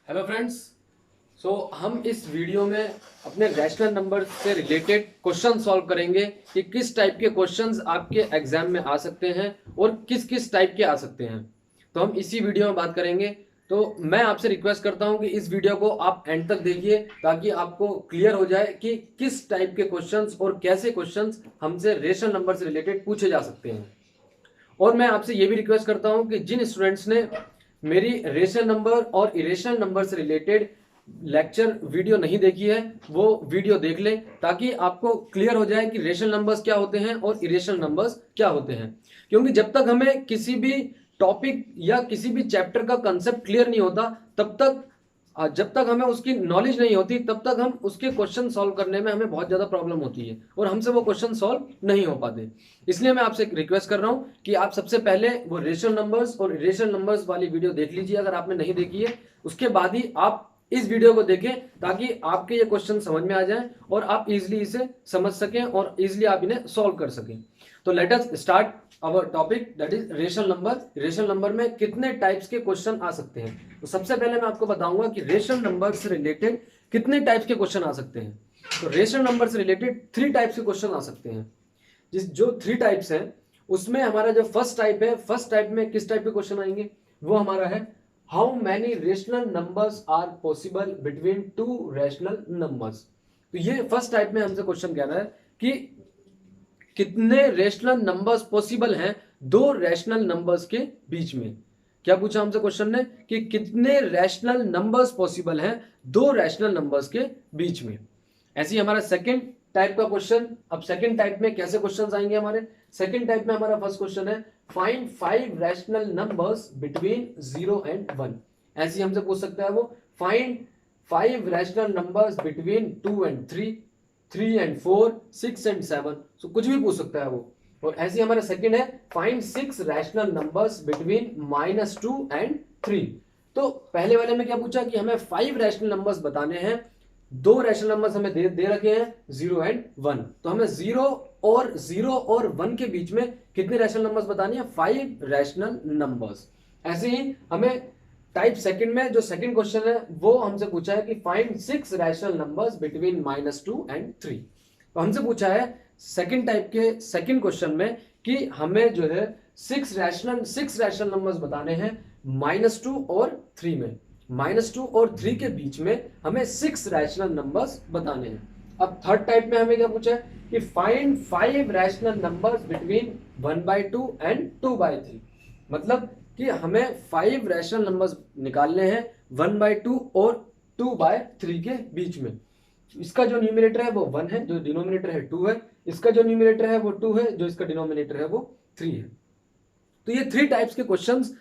Hello friends. हम इस video में अपने रैशनल नंबर से रिलेटेड क्वेश्चन सॉल्व करेंगे कि किस टाइप के क्वेश्चंस आपके एग्जाम में आ सकते हैं और किस किस टाइप के आ सकते हैं। तो हम इसी वीडियो में बात करेंगे। तो मैं आपसे रिक्वेस्ट करता हूं कि इस वीडियो को आप एंड तक देखिए ताकि आपको क्लियर हो जाए कि किस टाइप के क्वेश्चंस और कैसे क्वेश्चंस हमसे रैशनल नंबर से रिलेटेड पूछे जा सकते हैं। और मैं आपसे ये भी रिक्वेस्ट करता हूं कि जिन स्टूडेंट्स ने मेरी रेशनल नंबर और इरेशनल नंबर से रिलेटेड लेक्चर वीडियो नहीं देखी है वो वीडियो देख ले ताकि आपको क्लियर हो जाए कि रेशनल नंबर्स क्या होते हैं और इरेशनल नंबर्स क्या होते हैं। क्योंकि जब तक हमें किसी भी टॉपिक या किसी भी चैप्टर का कंसेप्ट क्लियर नहीं होता तब तक जब तक हमें उसकी नॉलेज नहीं होती तब तक हम उसके क्वेश्चन सॉल्व करने में हमें बहुत ज्यादा प्रॉब्लम होती है और हमसे वो क्वेश्चन सॉल्व नहीं हो पाते। इसलिए मैं आपसे रिक्वेस्ट कर रहा हूं कि आप सबसे पहले वो रेशनल नंबर्स और इरेशनल नंबर्स वाली वीडियो देख लीजिए अगर आपने नहीं देखी है। उसके बाद ही आप इस वीडियो को देखें ताकि आपके ये क्वेश्चन समझ में आ जाएं और आप इजिली इसे समझ सकें और इजिली आप इन्हें सॉल्व कर सकें। तो let us start our topic that is rational number. Rational number में कितने टाइप्स के क्वेश्चन आ सकते हैं। तो सबसे पहले मैं आपको बताऊंगा कि रेशनल नंबर से रिलेटेड कितने टाइप्स के क्वेश्चन आ सकते हैं। तो रेशनल नंबर से रिलेटेड 3 टाइप्स के क्वेश्चन आ सकते हैं। जो 3 टाइप्स हैं उसमें हमारा जो फर्स्ट टाइप है, फर्स्ट टाइप में किस टाइप के क्वेश्चन आएंगे वो हमारा है how many rational numbers are possible between 2 rational numbers. तो ये फर्स्ट टाइप में हमसे क्वेश्चन कह रहा है कि कितने रैशनल नंबर्स पॉसिबल हैं 2 रैशनल नंबर्स के बीच में। क्या पूछा हमसे क्वेश्चन ने कि कितने रैशनल नंबर्स पॉसिबल हैं 2 रैशनल नंबर्स के बीच में। ऐसे ही हमारा सेकंड टाइप का क्वेश्चन। अब सेकंड टाइप में कैसे क्वेश्चंस आएंगे हमारे। सेकंड टाइप में हमारा फर्स्ट क्वेश्चन है find 5 rational numbers between 0 and 1। ऐसे ही हमसे पूछ सकता है वो find 5 rational numbers between 2 and 3, 3 and 4, 6 and 7। सो कुछ भी पूछ सकता है वो। और ऐसे ही हमारा सेकंड है find 6 rational numbers between -2 and 3। तो पहले वाले में क्या पूछा कि हमें 5 रैशनल नंबर्स बताने हैं। 2 रैशनल नंबर्स हमें दे रखे हैं 0 एंड 1। तो हमें 0 और 1 के बीच में कितने रैशनल नंबर्स बताने हैं 5 रैशनल नंबर्स। ऐसे ही हमें टाइप सेकंड में जो सेकंड क्वेश्चन है वो हमसे पूछा है कि find 6 rational numbers between -2 and 3। तो हमसे पूछा है सेकंड टाइप के सेकंड क्वेश्चन में कि हमें जो है 6 रैशनल नंबर्स बताने हैं -2 और 3 में। -2 और 3 के बीच में हमें 6 रैशनल नंबर्स बताने हैं। अब थर्ड टाइप में हमें क्या पूछा है कि find 5 rational numbers between 1/2 and 2/3। मतलब कि हमें 5 रैशनल नंबर्स निकालने हैं 1/2 और 2/3 के बीच में। इसका जो न्यूमरेटर है वो 1 है, जो डिनोमिनेटर है 2 है। इसका जो न्यूमरेटर है वो 2 है, जो इसका डिनोमिनेटर है वो 3 है। तो ये 3 टाइप्स के क्वेश्चंस,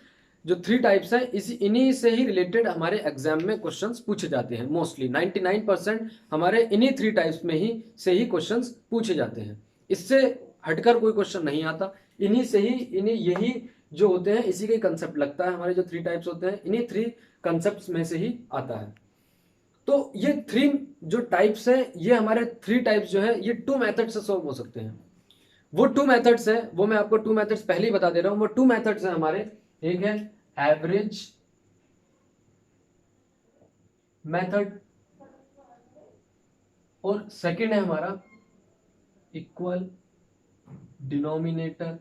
जो 3 टाइप्स हैं इन्हीं से ही रिलेटेड हमारे एग्जाम में क्वेश्चंस पूछे जाते हैं। मोस्टली 99% हमारे इन्हीं 3 टाइप्स में ही से ही क्वेश्चंस पूछे जाते हैं। इससे हटकर कोई क्वेश्चन नहीं आता। इन्हीं से ही यही जो होते हैं इसी का ही कंसेप्ट लगता है। हमारे जो 3 टाइप्स होते हैं इन्हीं 3 कंसेप्ट में से ही आता है। तो ये 3 जो टाइप्स हैं ये हमारे 3 टाइप्स जो है ये 2 मेथड से सॉल्व हो सकते हैं। वो 2 मेथड्स हैं वो मैं आपको 2 मेथड्स पहले ही बता दे रहा हूं। वो 2 मेथड्स हैं हमारे। एक है एवरेज मेथड और सेकंड है हमारा इक्वल डिनोमिनेटर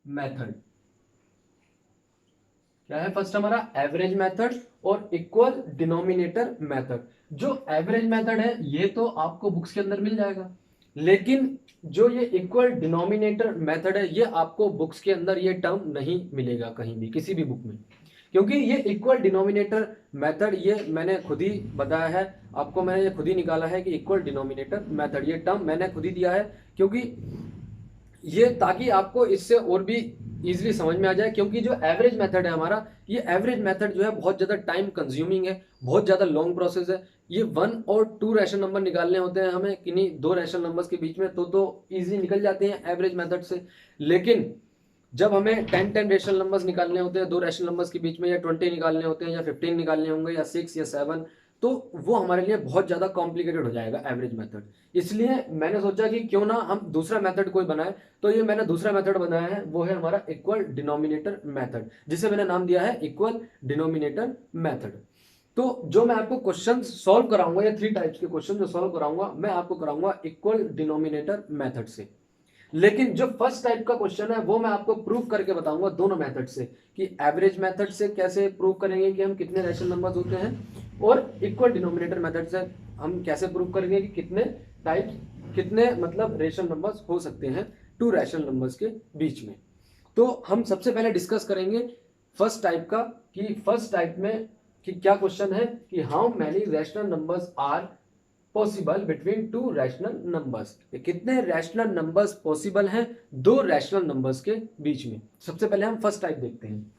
मेथड। क्या है फर्स्ट हमारा एवरेज मेथड और इक्वल डिनोमिनेटर मेथड। जो एवरेज मेथड है ये तो आपको बुक्स के अंदर मिल जाएगा, लेकिन जो ये इक्वल डिनोमिनेटर मेथड है ये आपको बुक्स के अंदर ये टर्म नहीं मिलेगा कहीं भी किसी भी बुक में। क्योंकि ये इक्वल डिनोमिनेटर मेथड ये मैंने खुद ही बताया है आपको, मैंने ये खुद ही निकाला है कि इक्वल डिनोमिनेटर मेथड ये टर्म मैंने खुद ही दिया है। क्योंकि ये ताकि आपको इससे और भी इजीली समझ में आ जाए। क्योंकि जो एवरेज मेथड है हमारा ये एवरेज मेथड जो है बहुत ज़्यादा टाइम कंज्यूमिंग है, बहुत ज़्यादा लॉन्ग प्रोसेस है। ये 1 और 2 रैशनल नंबर निकालने होते हैं हमें किन्हीं 2 रैशनल नंबर्स के बीच में तो इजीली निकल जाते हैं एवरेज मेथड से। लेकिन जब हमें 10 रैशनल नंबर्स निकालने होते हैं 2 रैशनल नंबर्स के बीच में, या 20 निकालने होते हैं, या 15 निकालने होंगे, या 6 या 7, तो वो हमारे लिए बहुत ज़्यादा कॉम्प्लिकेटेड हो जाएगा एवरेज मेथड। इसलिए मैंने सोचा कि क्यों ना हम दूसरा मेथड कोई बनाए। तो ये मैंने दूसरा मेथड बनाया है, वो है हमारा इक्वल डिनोमिनेटर मेथड, जिसे मैंने नाम दिया है इक्वल डिनोमिनेटर मेथड। तो जो मैं आपको क्वेश्चन सॉल्व कराऊंगा, या 3 टाइप्स के क्वेश्चन जो सॉल्व कराऊंगा, मैं आपको कराऊंगा इक्वल डिनोमिनेटर मेथड से। लेकिन जो फर्स्ट टाइप का क्वेश्चन है वो मैं आपको प्रूव करके बताऊंगा दोनों मेथड से, कि एवरेज मेथड से कैसे प्रूव करेंगे कि हम कितने रैशनल नंबर्स होते हैं, और इक्वल डिनोमिनेटर मेथड से हम कैसे प्रूव करेंगे कि कितने टाइप, कितने मतलब रैशनल नंबर्स हो सकते हैं टू रैशनल नंबर्स के बीच में। तो हम सबसे पहले डिस्कस करेंगे फर्स्ट टाइप का, कि फर्स्ट टाइप में कि क्या क्वेश्चन है कि how many rational numbers are possible between two rational numbers, कितने रैशनल नंबर्स पॉसिबल हैं दो रैशनल नंबर्स के बीच में। सबसे पहले हम फर्स्ट टाइप देखते हैं।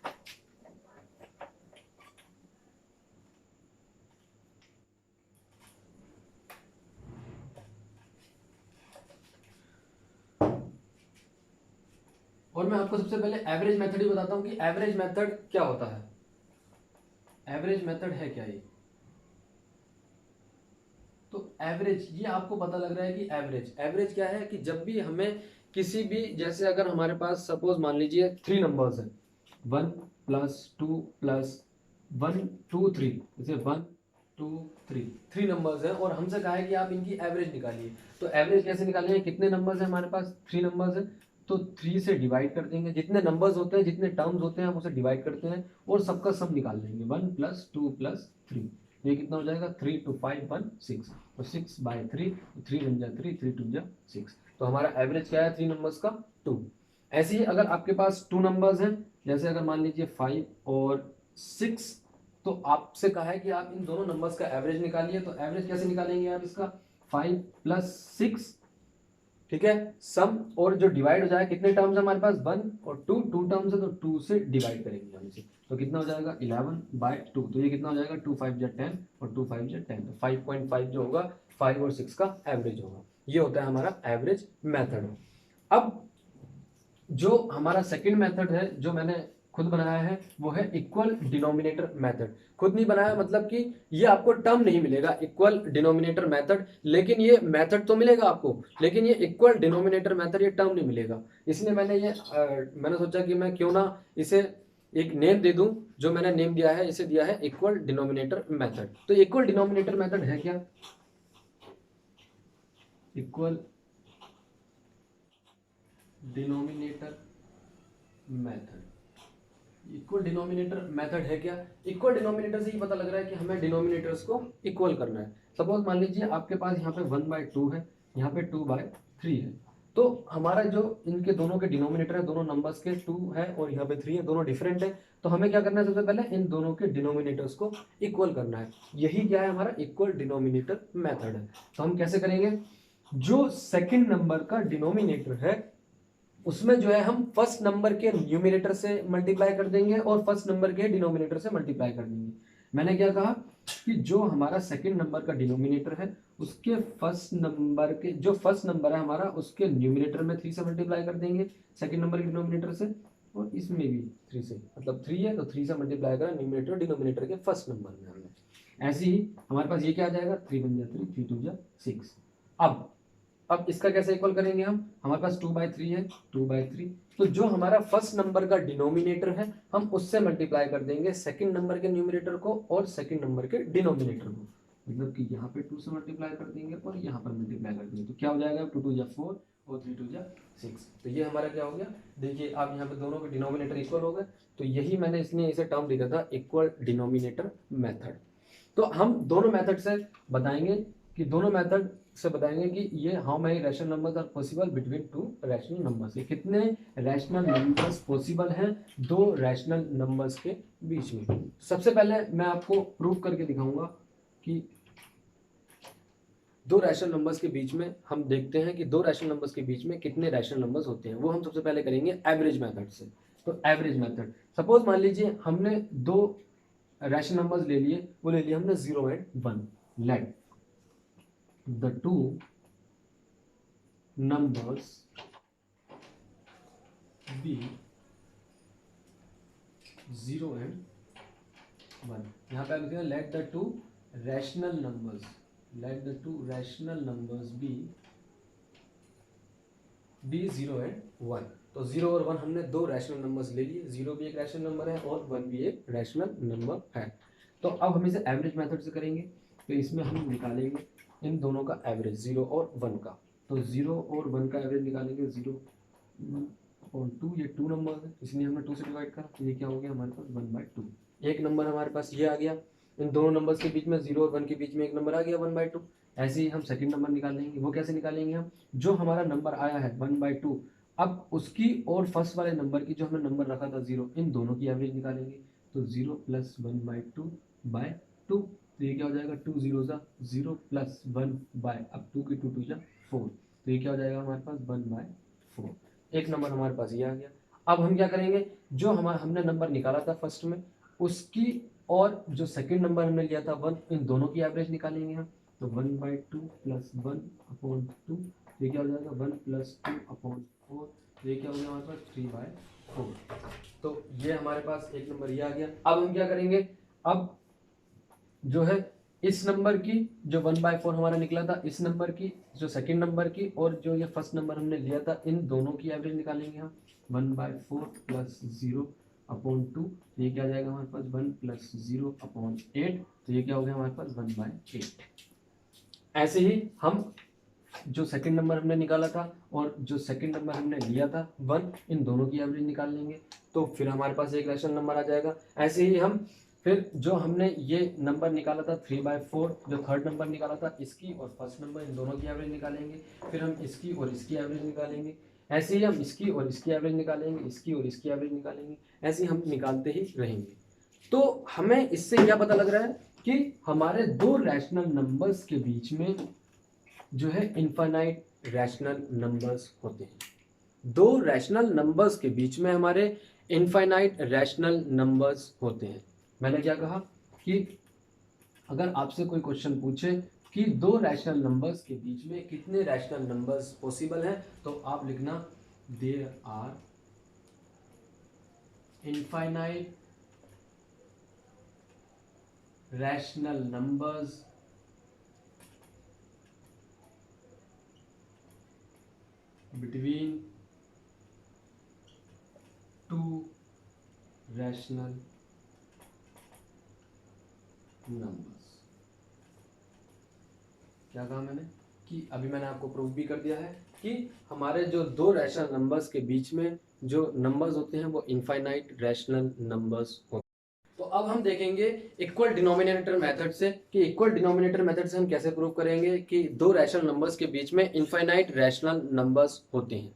और मैं आपको सबसे पहले एवरेज मेथड ही बताता हूं कि एवरेज मेथड क्या होता है। एवरेज मेथड है क्या ये? तो एवरेज, ये आपको पता लग रहा है कि एवरेज, एवरेज क्या है कि जब भी हमें किसी भी, जैसे अगर हमारे पास सपोज मान लीजिए 3 नंबर्स है, 1 प्लस 2 प्लस 1 2 3, जैसे 1 2 3, 3 नंबर्स है और हमसे कहा है कि आप इनकी एवरेज निकालिए। तो एवरेज कैसे निकालेंगे? कितने नंबर्स है हमारे पास? 3 नंबर्स है, तो 3 से डिवाइड कर देंगे, जितने नंबर्स होते हैं, जितने टर्म्स होते हैं हम उसे डिवाइड करते हैं और सबका सम निकाल देंगे। 1 प्लस 2 प्लस 3, ये कितना हो जाएगा? 3 2 5 1 6, तो 6/3, 3 1 जा 3, 3 2 जा 6, तो हमारा एवरेज क्या है 3 नंबर्स का? 2। ऐसे ही अगर आपके पास 2 नंबर्स हैं, जैसे अगर मान लीजिए 5 और 6, तो आपसे कहा है कि आप इन दोनों नंबर्स का एवरेज निकालिए। तो एवरेज कैसे निकालेंगे आप इसका? 5 प्लस 6, ठीक है, सम, और जो डिवाइड हो जाएगा, कितने टर्म्स है हमारे पास? 1 और 2, 2 टर्म्स है तो 2 से डिवाइड करेंगे हम इसे, तो कितना हो जाएगा? 11/2, तो ये कितना हो जाएगा? 2 5 जा 10 और 2 5 जा 10, तो 5.5 जो होगा 5 और 6 का एवरेज होगा। ये होता है हमारा एवरेज मेथड। अब जो हमारा सेकंड मेथड है जो मैंने खुद बनाया है, वो है इक्वल डिनोमिनेटर मेथड। खुद नहीं बनाया मतलब कि ये आपको टर्म नहीं मिलेगा इक्वल डिनोमिनेटर मेथड, लेकिन ये मेथड तो मिलेगा आपको, लेकिन ये इक्वल डिनोमिनेटर मेथड ये टर्म नहीं मिलेगा। इसलिए मैंने सोचा कि मैं क्यों ना इसे एक नेम दे दूं। जो मैंने नेम दिया है, इसे दिया है इक्वल डिनोमिनेटर मेथड। तो इक्वल डिनोमिनेटर मेथड है क्या? Equal denominator method, equal denominator method है क्या? इक्वल डिनोमिनेटर से ही पता लग रहा है कि हमें डिनोमिनेटर्स को इक्वल करना है। सपोज मान लीजिए आपके पास यहाँ पे 1/2 है, यहाँ पे 2/3 है, तो हमारा जो इनके दोनों के डिनोमिनेटर है, दोनों नंबर्स के 2 है और यहाँ पे 3 है, दोनों डिफरेंट है, तो हमें क्या करना है? सबसे पहले इन दोनों के डिनोमिनेटर्स को इक्वल करना है। यही क्या है? हमारा इक्वल डिनोमिनेटर मेथड है। तो हम कैसे करेंगे? जो सेकंड नंबर का डिनोमिनेटर है उसमें जो है हम फर्स्ट नंबर के न्यूमिनेटर से मल्टीप्लाई कर देंगे और फर्स्ट नंबर के डिनोमिनेटर से मल्टीप्लाई कर देंगे। मैंने क्या कहा कि जो हमारा सेकंड नंबर का डिनोमिनेटर है उसके फर्स्ट नंबर के, जो फर्स्ट नंबर है हमारा, उसके न्यूमिनेटर में 3 से मल्टीप्लाई कर देंगे सेकंड नंबर के डिनोमिनेटर से, और इसमें भी 3 से, मतलब 3 है तो 3 से मल्टीप्लाई करा न्यूमिनेटर डिनोमिनेटर के फर्स्ट नंबर में हमने। ऐसे ही हमारे पास ये क्या आ जाएगा? 3 1 जा 3, 3 2 जा 6। अब इसका कैसे इक्वल करेंगे हम? हमारे पास 2/3 है, 2/3, तो जो हमारा फर्स्ट नंबर का डिनोमिनेटर है हम उससे मल्टीप्लाई कर देंगे सेकंड नंबर के न्यूमिनेटर को और सेकंड नंबर के डिनोमिनेटर को, मतलब कि यहाँ पे 2 से मल्टीप्लाई कर देंगे और यहाँ पर मल्टीप्लाई कर देंगे, तो क्या हो जाएगा? 2 2 जा 4 और 3 2 जा 6, तो ये हमारा क्या हो गया? देखिए आप यहाँ पे दोनों के डिनोमिनेटर इक्वल हो गए, तो यही मैंने इसलिए इसे टर्म लिखा था इक्वल डिनोमिनेटर मेथड। तो हम दोनों मेथड से बताएंगे कि दोनों मेथड से बताएंगे कि ये how many rational numbers are possible between two rational numbers, ये कितने रैशनल नंबर्स पॉसिबल हैं दो रैशनल नंबर्स के बीच में। सबसे पहले मैं आपको प्रूव करके दिखाऊंगा कि दो रैशनल नंबर्स के बीच में, हम देखते हैं कि दो रैशनल नंबर्स के बीच में कितने रैशनल नंबर्स होते हैं। वो हम सबसे पहले करेंगे एवरेज मेथड से। तो एवरेज मेथड, सपोज मान लीजिए हमने दो रैशनल नंबर्स ले लिए, वो ले लिया हमने 0 and 1। Let the two numbers be 0 and 1। यहाँ पे आप लिखेंगे let the two rational numbers, let the two rational numbers be 0 and 1। तो 0 और 1 हमने दो रैशनल नंबर्स ले लिए, 0 भी एक रैशनल नंबर है और 1 भी एक रैशनल नंबर है। तो अब हम इसे एवरेज मेथड से करेंगे, तो इसमें हम निकालेंगे इन दोनों का एवरेज 0 और 1 का। तो 0 और 1 का एवरेज निकालेंगे, 0 और 2, ये 2 नंबर है इसलिए हमने 2 से डिवाइड करा, तो ये क्या हो गया हमारे पास 1/2। एक नंबर हमारे पास ये आ गया, इन दोनों नंबर्स के बीच में 0 और 1 के बीच में एक नंबर आ गया 1/2। ऐसे ही हम सेकंड नंबर निकालेंगे, वो कैसे निकालेंगे हम, जो हमारा नंबर आया है 1/2, अब उसकी और फर्स्ट वाले नंबर की जो हमने नंबर रखा था 0, इन दोनों की एवरेज निकालेंगे। तो 0 + 1/2/2, तो ये क्या हो जाएगा 2 0 0 + 1 बाय, अब 2 की 2 2 4, तो ये क्या हो जाएगा हमारे पास 1/4। एक नंबर हमारे पास ये आ गया। अब हम क्या करेंगे, जो हमने नंबर निकाला था फर्स्ट में उसकी और जो सेकंड नंबर हमने लिया था 1, इन दोनों की एवरेज निकालेंगे हम। तो 1/2 + 1/2, ये क्या हो जाएगा 1 + 2/4, ये क्या हो गया हमारे पास 3/4। तो ये हमारे पास एक नंबर ये आ गया। अब हम क्या करेंगे, अब जो है इस नंबर की जो 1/4 हमारा निकला था, इस नंबर की जो सेकंड नंबर की और जो ये फर्स्ट नंबर हमने लिया था, इन दोनों की एवरेज निकालेंगे हम। 1/4 + 0/2, ये क्या आ जाएगा हमारे पास 1 + 0/8, तो ये क्या हो गया हमारे पास 1/8। ऐसे ही हम जो सेकंड नंबर हमने निकाला था और जो सेकंड नंबर हमने लिया था 1, इन दोनों की एवरेज निकाल लेंगे, तो फिर हमारे पास एक रैशनल नंबर आ जाएगा। ऐसे ही हम फिर जो हमने ये नंबर निकाला था 3/4, जो थर्ड नंबर निकाला था इसकी और फर्स्ट नंबर, इन दोनों की एवरेज निकालेंगे। फिर हम इसकी और इसकी एवरेज निकालेंगे। ऐसे ही हम इसकी और इसकी एवरेज निकालेंगे, इसकी और इसकी एवरेज निकालेंगे, ऐसे ही हम निकालते ही रहेंगे। तो हमें इससे क्या पता लग रहा है कि हमारे दो रैशनल नंबर्स के बीच में जो है इनफाइनाइट रैशनल नंबर्स होते हैं। दो रैशनल नंबर्स के बीच में हमारे इनफाइनाइट रैशनल नंबर्स होते हैं। मैंने क्या कहा कि अगर आपसे कोई क्वेश्चन पूछे कि दो रैशनल नंबर्स के बीच में कितने रैशनल नंबर्स पॉसिबल हैं, तो आप लिखना there are infinite rational numbers between two rational numbers। क्या कहा मैंने कि अभी मैंने आपको प्रूफ भी कर दिया है कि हमारे जो दो रैशनल नंबर्स के बीच में जो नंबर्स होते हैं वो इनफाइनाइट रैशनल नंबर्स होते हैं। तो अब हम देखेंगे इक्वल डिनोमिनेटर मेथड से कि इक्वल डिनोमिनेटर मेथड से हम कैसे प्रूव करेंगे कि दो रैशनल नंबर्स के बीच में इनफाइनाइट रैशनल नंबर्स होते हैं।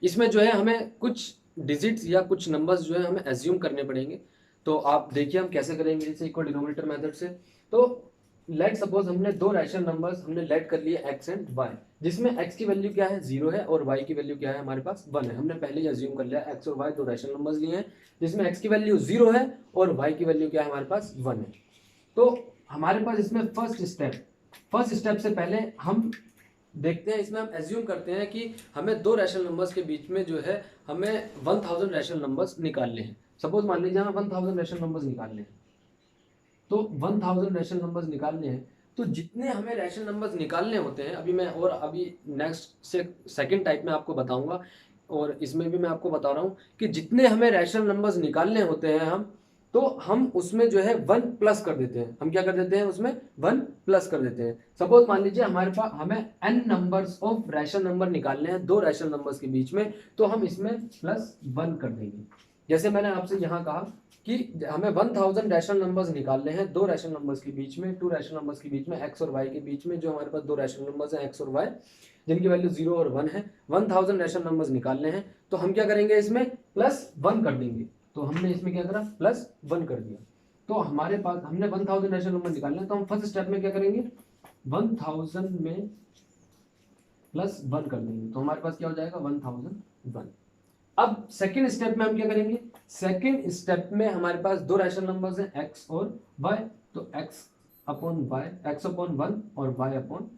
इसमें जो है हमें कुछ डिजिट्स या कुछ नंबर्स जो है हमें एज्यूम करने पड़ेंगे। तो आप देखिए हम कैसे करेंगे इसे इक्वल डिनोमिनेटर मेथड से। तो लेट सपोज हमने दो रैशनल नंबर्स हमने लेट कर लिए x एंड y, जिसमें x की वैल्यू क्या है 0 है और y की वैल्यू क्या है हमारे पास 1 है। हमने पहले ही एज्यूम कर लिया x और y दो रैशनल नंबर्स लिए हैं जिसमें x की वैल्यू 0 है और y की वैल्यू क्या है हमारे पास 1 है। तो हमारे पास इसमें फर्स्ट स्टेप से पहले हम देखते हैं, इसमें हम एज्यूम करते हैं कि हमें दो रैशनल नंबर्स के बीच में जो है हमें 1000 रैशनल नंबर्स निकालने हैं। सपोज मान लीजिए हमें 1000 रैशनल नंबर्स निकालने हैं, तो 1000 रैशनल नंबर्स निकालने हैं, तो जितने हमें रैशनल नंबर्स निकालने होते हैं अभी नेक्स्ट से सेकंड टाइप में आपको बताऊंगा, और इसमें भी मैं आपको बता रहा हूँ कि जितने हमें रैशनल नंबर्स निकालने होते हैं तो हम उसमें जो है 1 प्लस कर देते हैं। हम क्या कर देते हैं उसमें 1 प्लस कर देते हैं। सपोज मान लीजिए हमारे पास हमें n numbers of rational number निकालने हैं दो रैशनल नंबर्स के बीच में, तो हम इसमें +1 कर देंगे। जैसे मैंने आपसे यहाँ कहा कि हमें 1000 रैशनल नंबर्स निकालने हैं दो रैशनल नंबर्स के बीच में, टू रैशनल नंबर्स के बीच में, x और y के बीच में, जो हमारे पास दो रैशनल नंबर्स हैं x और y जिनकी वैल्यू 0 और 1 है। 1000 रैशनल नंबर्स निकालने हैं, तो हम क्या करेंगे इसमें +1 कर देंगे। तो हमने इसमें क्या करा +1 कर दिया। तो हमारे पास हमने 1000 रैशनल नंबर निकालने हैं, तो हम फर्स्ट स्टेप में क्या करेंगे 1000 में +1 कर देंगे, तो हमारे पास क्या हो जाएगा 1001। अब सेकंड स्टेप में हम क्या करेंगे, सेकंड स्टेप में हमारे पास दो रैशनल नंबर्स हैं x और y, तो x/1 और y/1,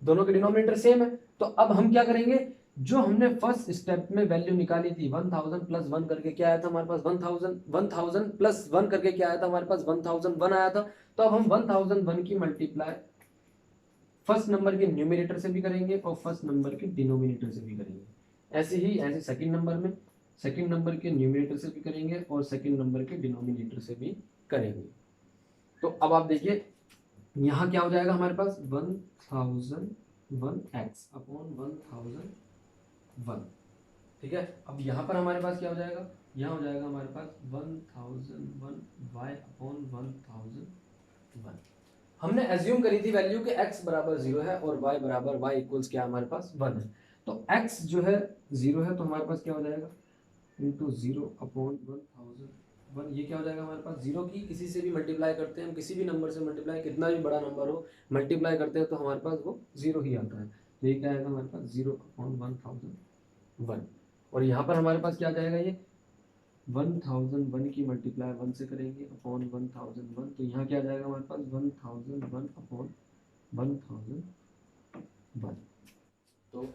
दोनों के डिनोमिनेटर सेम है। तो अब हम क्या करेंगे, जो हमने फर्स्ट स्टेप में वैल्यू निकाली थी 1000 प्लस 1 करके क्या आया था हमारे पास 1000 प्लस 1 करके क्या आया था हमारे पास 1001 आया था। तो अब हम 1001 की मल्टीप्लाई फर्स्ट नंबर के न्यूमरेटर से भी करेंगे और फर्स्ट नंबर के डिनोमिनेटर से भी करेंगे। ऐसे सेकंड नंबर में सेकंड नंबर के न्यूमरेटर से भी करेंगे और सेकंड नंबर के डिनोमिनेटर से भी करेंगे। तो अब आप देखिए यहाँ क्या हो जाएगा हमारे पास 1001 एक्स अपॉन 1001। ठीक है, अब यहाँ पर हमारे पास क्या हो जाएगा, यहाँ हो जाएगा हमारे पास 1001 वाई अपॉन 1001। हमने एज्यूम करी थी वैल्यू कि x बराबर 0 है और y बराबर y इक्वल्स क्या हमारे पास 1 है। तो x जो है 0 है तो हमारे पास क्या हो जाएगा इंटू 0 अपॉन 1001। ये क्या हो जाएगा हमारे पास 0 की किसी से भी मल्टीप्लाई करते हैं हम, किसी भी नंबर से मल्टीप्लाई, कितना भी बड़ा नंबर हो मल्टीप्लाई करते हैं तो हमारे पास वो 0 ही आता है। तो ये क्या आएगा हमारे पास 0 अपॉन 1001। और यहाँ पर हमारे पास क्या आ जाएगा, ये 1001 की मल्टीप्लाई 1 से करेंगे अपॉन 1001। तो यहाँ क्या आ जाएगा हमारे पास 1001 अपॉन 1001। तो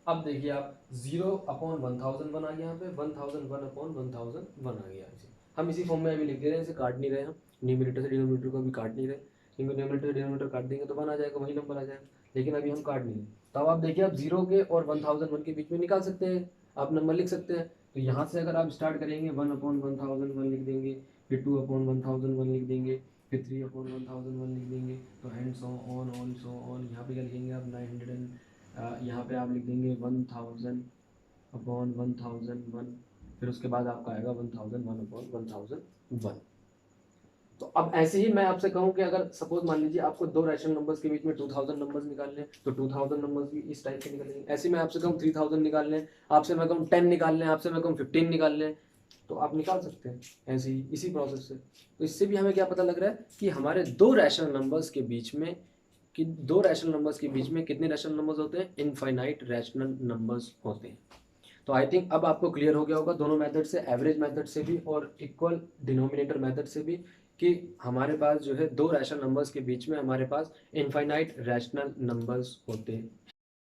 अब देखिए आप 0 अपॉन 1001 आ गया यहाँ पे, 1001 अपॉन 1001 आ गया। इसे हम इसी फॉर्म में अभी लिख दे रहे हैं, इसे काट नहीं रहे हम, न्यूमरेटर से डिनोमिनेटर को अभी काट नहीं रहे, क्योंकि न्यूमरेटर डिनोमिनेटर काट देंगे तो 1 आ जाएगा, वही नंबर आ जाएगा, लेकिन अभी हम काट नहीं रहे। तो अब आप देखिए आप 0 के और 1001 के बीच में निकाल सकते हैं, आप नंबर लिख सकते हैं। तो यहाँ से अगर आप स्टार्ट करेंगे 1 अपॉन 1001 लिख देंगे, फिर 2 अपॉन 1001 लिख देंगे, फिर 3 अपॉन 1001 लिख देंगे, तो एंड सो ऑन यहाँ पे क्या लिखेंगे आप 900 यहाँ पे आप लिख देंगे 1000 अपॉन 1001, फिर उसके बाद आपका आएगा 1001 अपॉन 1001। तो अब ऐसे ही मैं आपसे कहूँ कि अगर सपोज मान लीजिए आपको दो रैशनल नंबर्स के बीच में 2000 नंबर्स निकालने हैं तो 2000 नंबर्स भी इस टाइप के निकलेंगे। ऐसे मैं आपसे कहूँ 3000 निकालने हैं, आपसे मैं कहूँ 10 निकालने हैं, आपसे मैं कहूँ 15 निकालने हैं, तो आप निकाल सकते हैं ऐसे ही इसी प्रोसेस से। तो इससे भी हमें क्या पता लग रहा है कि हमारे दो रैशनल नंबर्स के बीच में कितने रैशनल नंबर्स होते हैं, इनफाइनाइट रैशनल नंबर्स होते हैं। तो आई थिंक अब आपको क्लियर हो गया होगा दोनों मेथड से, एवरेज मेथड से भी और इक्वल डिनोमिनेटर मेथड से भी, कि हमारे पास जो है दो रैशनल नंबर्स के बीच में हमारे पास इनफाइनाइट रैशनल नंबर्स होते हैं।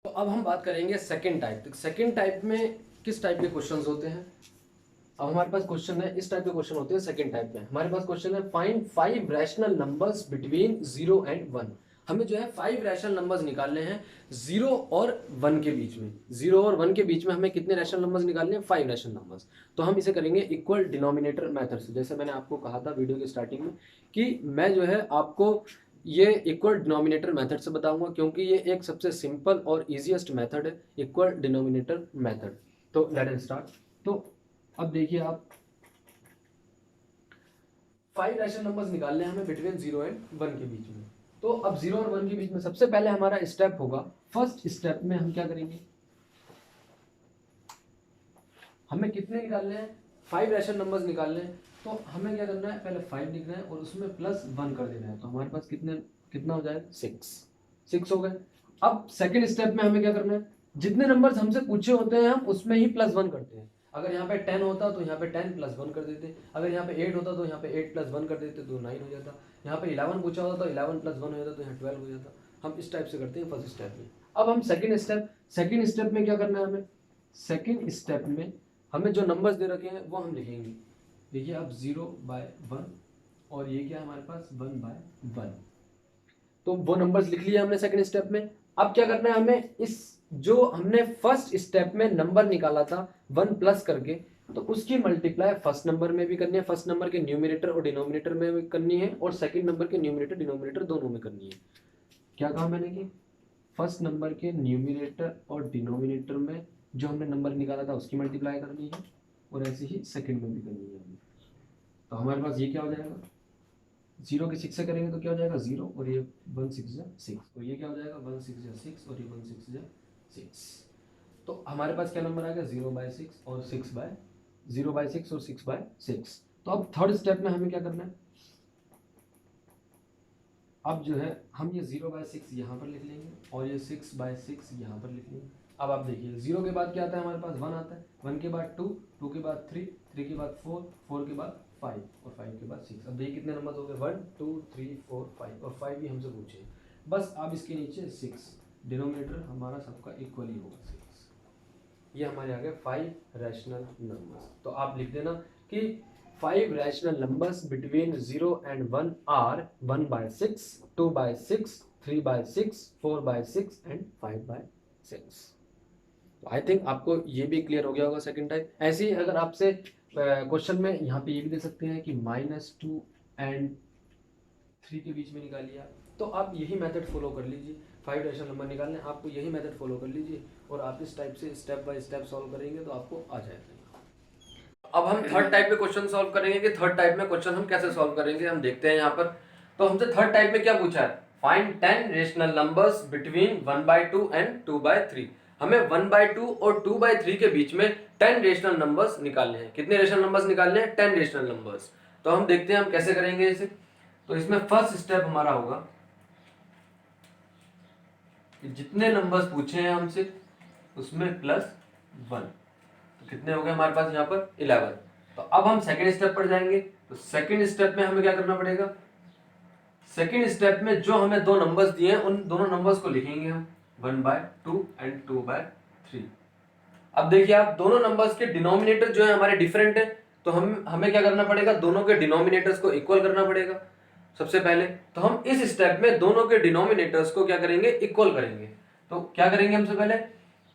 तो अब हम बात करेंगे सेकंड टाइप। तो सेकंड टाइप में किस टाइप के क्वेश्चंस होते हैं। अब हमारे पास क्वेश्चन है, इस टाइप के क्वेश्चन होते हैं सेकंड टाइप में। हमारे पास क्वेश्चन है find 5 rational numbers between 0 and 1। हमें जो है 5 रैशनल नंबर्स निकालने हैं 0 और 1 के बीच में। 0 और 1 के बीच में हमें कितने रैशनल नंबर्स निकालने हैं, 5 रैशनल नंबर्स। तो हम इसे करेंगे इक्वल डिनोमिनेटर मेथड से। जैसे मैंने आपको कहा था वीडियो के स्टार्टिंग में कि मैं जो है आपको ये इक्वल डिनोमिनेटर मेथड से बताऊंगा, क्योंकि ये एक सबसे सिंपल और ईजीएस्ट मेथड है, इक्वल डिनोमिनेटर मेथड। तो लेट अस स्टार्ट। तो अब देखिए आप 5 रैशनल नंबर्स निकालने हैं हमें बिटवीन 0 एंड 1 के बीच में। तो अब 0 और 1 के बीच में सबसे पहले हमारा स्टेप होगा, फर्स्ट स्टेप में हम क्या करेंगे, हमें कितने निकालने हैं, 5 रैशनल नंबर्स निकालने हैं। तो हमें क्या करना है, पहले 5 लिखना है और उसमें प्लस 1 कर देना है। तो हमारे पास कितना हो जाएगा, 6 हो गए। अब सेकंड स्टेप में हमें क्या करना है, जितने नंबर्स हमसे पूछे होते हैं हम उसमें ही प्लस 1 करते हैं। अगर यहाँ पे 10 होता तो यहाँ पे 10 प्लस 1 कर देते, अगर यहाँ पे 8 होता तो यहाँ पे 8 प्लस 1 कर देते तो 9 हो जाता, यहाँ पे 11 पूछा होता तो 11 प्लस 1 हो जाता तो यहाँ 12 हो जाता। हम इस टाइप से करते हैं फर्स्ट स्टेप में। अब हम सेकंड स्टेप में क्या करना है, हमें सेकंड स्टेप में हमें जो नंबर्स दे रखे हैं वो हम लिखेंगे। देखिए अब 0/1 और ये क्या है हमारे पास 1/1। तो वो नंबर्स लिख लिया हमने सेकंड स्टेप में। अब क्या करना है हमें, इस जो हमने फर्स्ट स्टेप में नंबर निकाला था 1 प्लस करके, तो उसकी मल्टीप्लाई फर्स्ट नंबर में भी करनी है, फर्स्ट नंबर के न्यूमरेटर और डिनोमिनेटर में भी करनी है, और सेकंड नंबर के न्यूमरेटर डिनोमिनेटर दोनों में करनी है। क्या कहा मैंने कि फर्स्ट नंबर के न्यूमरेटर और डिनोमिनेटर में जो हमने नंबर निकाला था उसकी मल्टीप्लाई करनी है, और ऐसे ही सेकंड में भी करनी है। तो हमारे पास ये क्या हो जाएगा, 0 के 6 से करेंगे तो क्या हो जाएगा 0, और ये 1 6 जा 6, और ये क्या हो जाएगा 1 6 जा 6, और ये 1 6 जा 6। तो हमारे पास क्या नंबर आ गया 0/6 और 0/6 और 6/6। तो अब थर्ड स्टेप में हमें क्या करना है, अब जो है हम ये 0/6 यहाँ पर लिख लेंगे और ये 6/6 यहाँ पर लिख लेंगे। अब आप देखिए 0 के बाद क्या आता है हमारे पास 1 आता है, 1 के बाद 2, 2 के बाद 3, 3 के बाद 4, 4 के बाद 5 और 5 के बाद 6। अब देखिए कितने नंबर हो गए 1 2 3 4 5, और 5 भी हमसे पूछे। बस अब इसके नीचे 6, डिनोमिनेटर हमारा सबका इक्वल ही होगा 6। ये हमारे आ गए 5 रैशनल नंबर्स। तो आप लिख देना कि 5 rational numbers between 0 and 1 are 1/6, 2/6, 3/6, 4/6 and 5/6। I think आपको ये भी क्लियर हो गया होगा सेकंड टाइप। ऐसे ही अगर आपसे क्वेश्चन में यहाँ पे ये भी दे सकते हैं कि -2 and 3 के बीच में निकालिए आप, तो आप यही मेथड फॉलो कर लीजिए। 5 रैशनल नंबर निकालने आपको यही मेथड फॉलो कर लीजिए और आप इस टाइप से स्टेप बाय स्टेप सॉल्व करेंगे तो आपको आ जाएगा। अब हम थर्ड टाइप में क्वेश्चन सॉल्व करेंगे कि थर्ड टाइप में क्वेश्चन हम कैसे सॉल्व करेंगे, हम देखते हैं यहाँ पर। तो हमसे थर्ड टाइप में क्या पूछा है, find 10 rational numbers between 1/2 and 2/3। हमें 1/2 और 2/3 के बीच में 10 रेशनल नंबर्स निकालने हैं। कितने रेशनल नंबर्स निकालने हैं, 10 रेशनल नंबर्स। तो हम देखते हैं हम कैसे करेंगे इसे। तो इसमें फर्स्ट स्टेप हमारा होगा कि जितने नंबर्स पूछे हैं हमसे उसमें +1, तो कितने हो गए हमारे पास यहाँ पर 11। तो अब हम सेकेंड स्टेप पर जाएंगे। तो सेकेंड स्टेप में हमें क्या करना पड़ेगा, सेकेंड स्टेप में जो हमें दो नंबर्स दिए हैं उन दोनों नंबर्स को लिखेंगे हम 1/2 एंड 2/3। अब देखिए आप, दोनों नंबर्स के डिनोमिनेटर जो है हमारे डिफरेंट है, तो हमें क्या करना पड़ेगा, दोनों के डिनोमिनेटर्स को इक्वल करना पड़ेगा सबसे पहले। तो हम इस स्टेप में दोनों के डिनोमिनेटर्स को क्या करेंगे, इक्वल करेंगे। तो क्या करेंगे हम सबसे पहले,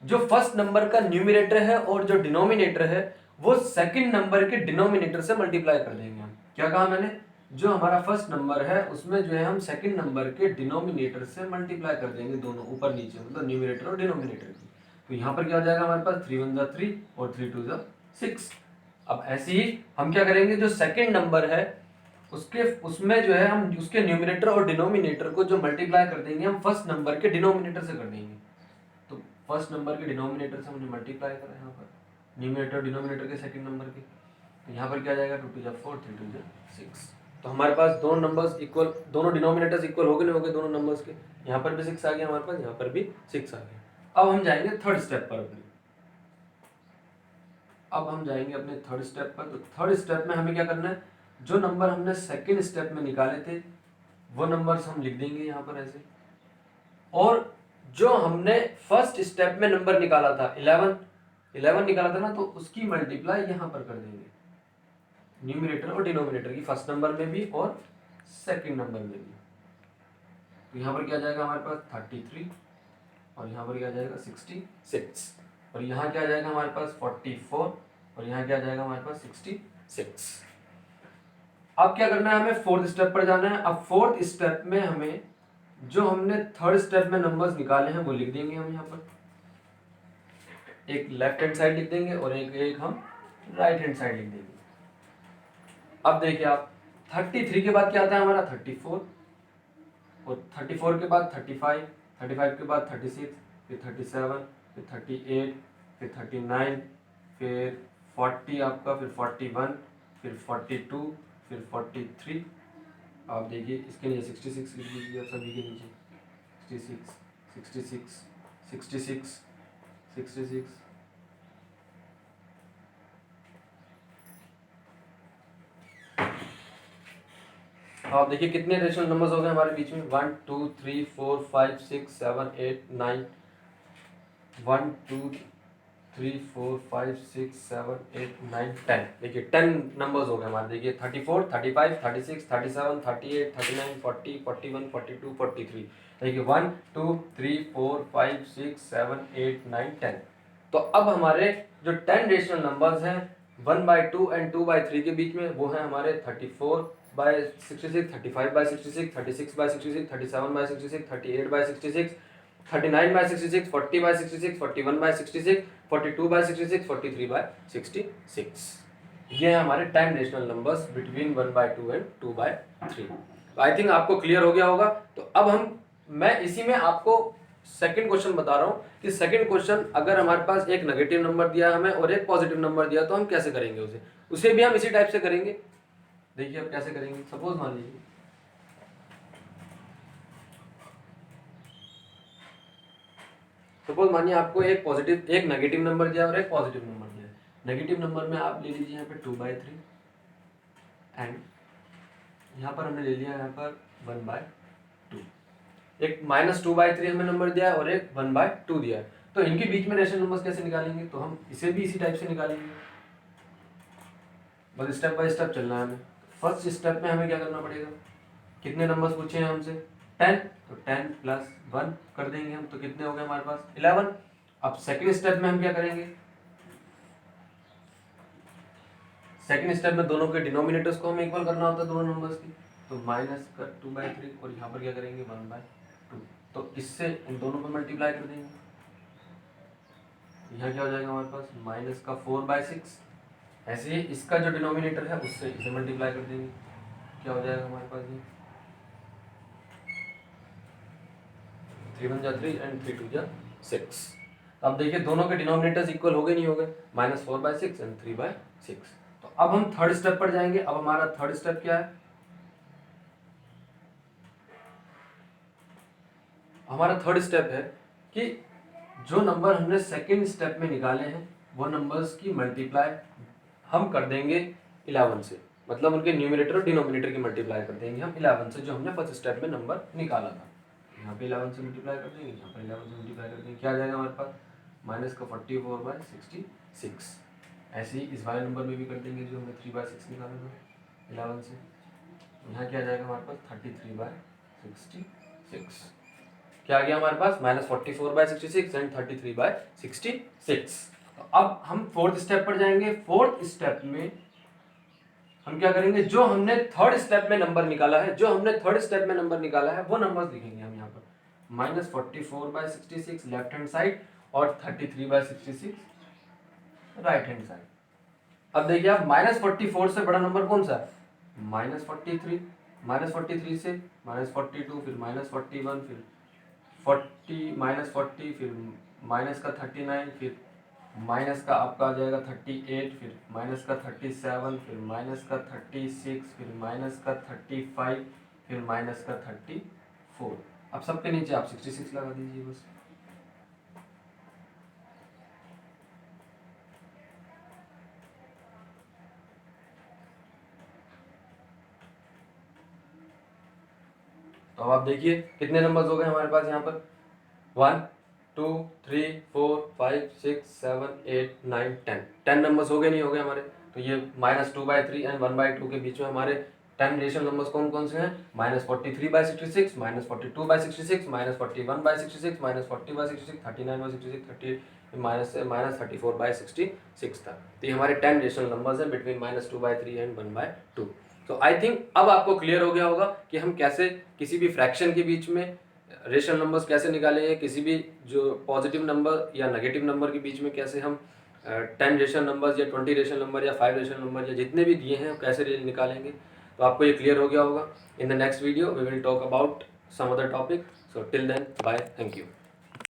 जो फर्स्ट नंबर का न्यूमिनेटर है और जो डिनोमिनेटर है वो सेकंड नंबर के डिनोमिनेटर से मल्टीप्लाई कर देंगे हम। क्या कहा मैंने, जो हमारा फर्स्ट नंबर है उसमें जो है हम सेकंड नंबर के डिनोमिनेटर से मल्टीप्लाई कर देंगे, दोनों ऊपर नीचे, मतलब न्यूमिनेटर और डिनोमिनेटर की। तो यहाँ पर क्या हो जाएगा हमारे पास 3 1 3 और 3 2 6। अब ऐसे ही हम क्या करेंगे, जो सेकंड नंबर है उसमें जो है हम उसके न्यूमिनेटर और डिनोमिनेटर को जो मल्टीप्लाई कर देंगे हम फर्स्ट नंबर के डिनोमिनेटर से कर देंगे। तो फर्स्ट नंबर के डिनोमिनेटर से हमने मल्टीप्लाई करा यहाँ पर, न्यूमिनेटर डिनोमिनेटर के सेकंड नंबर के। तो यहाँ पर क्या जाएगा, 2 2 4 3 2 6। तो हमारे पास दोनों नंबर्स इक्वल, दोनों डिनोमिनेटर्स इक्वल हो गए नहीं हो गए दोनों नंबर्स के। यहाँ पर भी 6 आ गया हमारे पास, यहाँ पर भी 6 आ गया। अब हम जाएंगे थर्ड स्टेप पर अपने। अब हम जाएंगे अपने थर्ड स्टेप पर। तो थर्ड स्टेप में हमें क्या करना है, जो नंबर हमने सेकेंड स्टेप में निकाले थे वो नंबर्स हम लिख देंगे यहाँ पर ऐसे। और जो हमने फर्स्ट स्टेप में नंबर निकाला था 11 निकाला था ना, तो उसकी मल्टीप्लाई यहाँ पर कर देंगे, न्यूमिनेटर और डिनोमिनेटर की, फर्स्ट नंबर में भी और सेकंड नंबर में भी। तो यहाँ पर क्या जाएगा हमारे पास 33 और यहाँ पर क्या जाएगा 66 और यहाँ क्या जाएगा हमारे पास 44 और यहाँ क्या जाएगा हमारे पास 66। अब क्या करना है, हमें फोर्थ स्टेप पर जाना है। अब फोर्थ स्टेप में हमें जो हमने थर्ड स्टेप में नंबर्स निकाले हैं वो लिख देंगे हम यहाँ पर, एक लेफ्ट हैंड साइड लिख देंगे और एक हम राइट हैंड साइड लिख देंगे। अब देखिए आप, 33 के बाद क्या आता है हमारा 34 और 34 के बाद 35, 35 के बाद 36, फिर 37, फिर 38, फिर 39, फिर 40 आपका, फिर 41, फिर 42, फिर 43। आप देखिए इसके नीचे 66 लिख दीजिए सभी के नीचे, 66, 66, 66, 66। आप देखिए कितने रेशनल नंबर्स हो गए हमारे बीच में, 1 2 3 4 5 6 7 8 9, 1 2 3 4 5 6 7 8 9 10। देखिए 10 नंबर्स हो गए हमारे। देखिए 34 35 36 37 38 39 40 41 42 43। देखिए 1 2 3 4 5 6 7 8 9 10। तो अब हमारे जो 10 रेशनल नंबर्स हैं 1/2 एंड 2/3 के बीच में, वो है हमारे 34/66, 35/66, 36/66, 37/66, 38/66, 39/66, 40/66, 41/66, 42/66, 43/66। ये है हमारे 10 rational numbers between 1/2 and 2/3। I think आपको क्लियर हो गया होगा। तो अब मैं इसी में आपको सेकंड क्वेश्चन बता रहा हूँ कि सेकंड क्वेश्चन अगर हमारे पास एक नेगेटिव नंबर दिया हमें और एक पॉजिटिव नंबर दिया तो हम कैसे करेंगे उसे भी हम इसी टाइप से करेंगे। देखिए अब कैसे करेंगे। सपोज मान लीजिए मानिए आपको एक नेगेटिव नंबर दिया और एक पॉजिटिव नंबर दिया। नेगेटिव नंबर में आप ले लीजिए यहाँ पे 2/3 एंड यहाँ पर हमने ले लिया यहाँ पर 1/2। एक -2/3 हमें नंबर दिया है और एक 1/2 दिया है। तो इनके बीच में रेशनल नंबर्स कैसे निकालेंगे, तो हम इसे भी इसी टाइप से निकालेंगे, बस स्टेप बाय स्टेप चलना है हमें। फर्स्ट स्टेप में हमें क्या करना पड़ेगा, कितने नंबर्स पूछे हैं हमसे 10, तो 10 प्लस 1 कर देंगे हम, तो कितने हो गए हमारे पास 11। अब सेकंड स्टेप में हम क्या करेंगे, सेकंड स्टेप में दोनों के डिनोमिनेटर्स को हमें इक्वल करना होता है दोनों नंबर्स की, तो माइनस का 2/3 और यहाँ पर क्या करेंगे 1/2, तो इससे इन दोनों को मल्टीप्लाई कर देंगे, यहाँ क्या हो जाएगा हमारे पास माइनस का 4/6, ऐसे ही इसका जो डिनोमिनेटर है उससे इसे मल्टीप्लाई कर देंगे, क्या हो जाएगा हमारे पास ये 3 1 जा 3 एंड 3 2 जा 6। अब देखिए दोनों के डिनोमिनेटर्स इक्वल हो गए नहीं हो गए, -4/6 एंड 3/6। तो अब हम थर्ड स्टेप पर जाएंगे। अब हमारा थर्ड स्टेप क्या है, हमारा थर्ड स्टेप है कि जो नंबर हमने सेकंड स्टेप में निकाले हैं वो नंबर्स की मल्टीप्लाई हम कर देंगे 11 से, मतलब उनके न्यूमरेटर और डिनोमिनेटर की मल्टीप्लाई कर देंगे हम 11 से, जो हमने फर्स्ट स्टेप में नंबर निकाला था। यहाँ पे 11 से मल्टीप्लाई कर देंगे, यहाँ पर 11 से मल्टीप्लाई कर देंगे, क्या आ जाएगा हमारे पास माइनस का 44/66। ऐसे ही इस वाले नंबर में भी कर देंगे जो हमें 3/6 निकाला था 11 से, यहाँ क्या आ जाएगा हमारे पास 33/66। क्या आ गया हमारे पास -44/66 एंड 33/66। तो अब हम फोर्थ स्टेप पर जाएंगे। फोर्थ स्टेप में हम क्या करेंगे, जो हमने थर्ड स्टेप में नंबर निकाला है, वो नंबर लिखेंगे हम यहाँ पर -44/66 लेफ्ट हैंड साइड और 33/66 राइट हैंड साइड। अब देखिए आप -44 से बड़ा नंबर कौन सा है, -43, -43 से -42, फिर -41, फिर 40 फिर माइनस का 39, फिर माइनस का आपका आ जाएगा 38, फिर माइनस का 37, फिर माइनस का 36, फिर माइनस का 35, फिर माइनस का 34। अब सबके नीचे आप 66 लगा दीजिए बस। तो अब आप देखिए कितने नंबर्स हो गए हमारे पास यहाँ पर 1 2 3 4 5 6 7 8 9 10 नंबर्स हो गए नहीं हो गए हमारे। तो ये -2/3 एंड 1/2 के बीच में हमारे 10 रेशनल नंबर्स कौन कौन से हैं, -43/66, -42/66, -41/66, -40/66, 39/66, 38 -34/66 था। तो ये हमारे 10 रेशनल नंबर्स हैं बिटवीन -2/3 एंड 1/2। तो आई थिंक अब आपको क्लियर हो गया होगा कि हम कैसे किसी भी फ्रैक्शन के बीच में रेशनल नंबर्स कैसे निकालेंगे, किसी भी जो पॉजिटिव नंबर या नेगेटिव नंबर के बीच में कैसे हम 10 रेशनल नंबर्स या 20 रेशनल नंबर या 5 रेशनल नंबर या जितने भी दिए हैं कैसे निकालेंगे। तो आपको ये क्लियर हो गया होगा। In the next video we will talk about some other topic. So till then bye, thank you.